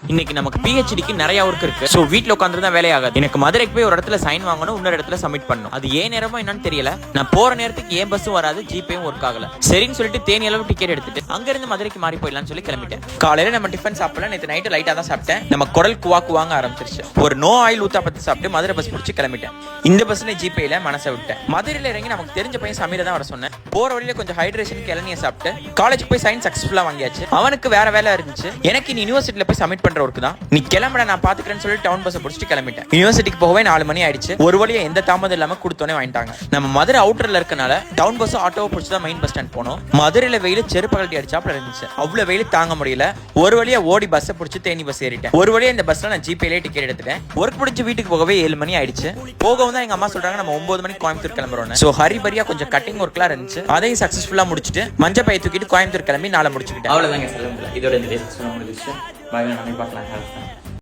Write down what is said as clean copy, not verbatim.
இன்னைக்கு நமக்கு பிஹெச்டிக்கு நிறைய ஒர்க் இருக்கு. ஸோ வீட்டில் உட்காந்து தான் வேலையாகாது. எனக்கு மதுரைக்கு போய் ஒரு இடத்துல சைன் வாங்கணும், இன்னொரு இடத்துல சப்மிட் பண்ணணும். அது ஏன் நேரமோ என்னன்னு தெரியல. நான் போற நேரத்துக்கு ஏன் பஸ்ஸும் வராது, ஜிபேயும் ஒர்க் ஆகல. சரின்னு சொல்லிட்டு தேனி அளவு டிக்கெட் எடுத்துட்டு அங்க இருந்து மதுரைக்கு மாறி போயிடலாம்னு சொல்லி கிளம்பிட்டேன். காலையில நம்ம டிஃபன் சாப்பிடல, நேற்று நைட்டு லைட்டா தான் சாப்பிட்டேன். நம்ம குடல் குவாங்க ஆரம்பிச்சிருச்சு. ஒரு நோ ஆயில் ஊத்தாப்பத்து சாப்பிட்டு மதுரை பஸ் பிடிச்சி கிளம்பிட்டேன். இந்த பஸ்ல ஜிபேல மனசை விட்டேன். மதுரையில இறங்கி நமக்கு தெரிஞ்ச பையன் சமீரை தான் வர சொன்னேன். போற வழியில கொஞ்சம் ஹைட்ரேஷனுக்கு இளநியை சாப்பிட்டு காலேஜ் போய் சயின்ஸ் சக்சஸ்ஃபுல்லா வாங்கியாச்சு. அவனுக்கு வேற வேலை இருந்துச்சு. எனக்கு நீ யூனிவர்சிட்டியில போய் சப்மிட் பண்ற ஒர்க் தான். நீ கிளம்பட, நான் பாத்துக்கிறேன்னு சொல்லி டவுன் பஸ் பிடிச்சிட்டு கிளம்பிட்டேன். யூனிவர்சிட்டிக்கு போகவே 4 மணி ஆயிடுச்சு. ஒரு வழியா எந்த தாமதம் இல்லாம கொடுத்தோனே வாங்கிட்டாங்க. நம்ம மதுரை அவுட்டர்ல இருக்கனால டவுன் பஸ் ஆட்டோவை பிடிச்சி தான் மெயின் பஸ் ஸ்டாண்ட் போனோம். மதுரையில வெயில் செருப்பு கழட்டி அடிச்சாப்ல இருந்துச்சு. அவ்வளவு வெயில் தாங்க முடியல. ஒரு வழியா ஓடி பஸ் பிடிச்சி தேனி பஸ் ஏறிட்டேன். ஒரு வழியா இந்த பஸ்ல நான் ஜிபேல டிக்கெட் எடுத்துட்டேன். ஒர்க் முடிஞ்சு வீட்டுக்கு போகவே 7 மணி ஆயிடுச்சு. போகவும் தான் எங்க அம்மா சொல்றாங்க நம்ம 9 மணிக்கு கோயம்புத்தூர் கிளம்புறோம். சோ ஹரிபரியா கொஞ்சம் கட்டிங் ஒர்க்லாம் இருந்துச்சு. அதையும் சக்சஸ்ஃபுல்லா முடிச்சுட்டு மஞ்சள் பைய தூக்கிட்டு கோயம்புத்தூர் கிளம்பி நாளை முடிச்சுக்கிட்டேன். அவ்வளவுதாங்க சொல்ல முடியல. இதோட இந்த டேஸ்ட் சொல்ல முடிஞ்சிச்சு. பாய், நாளைக்கு பார்க்கலாம்.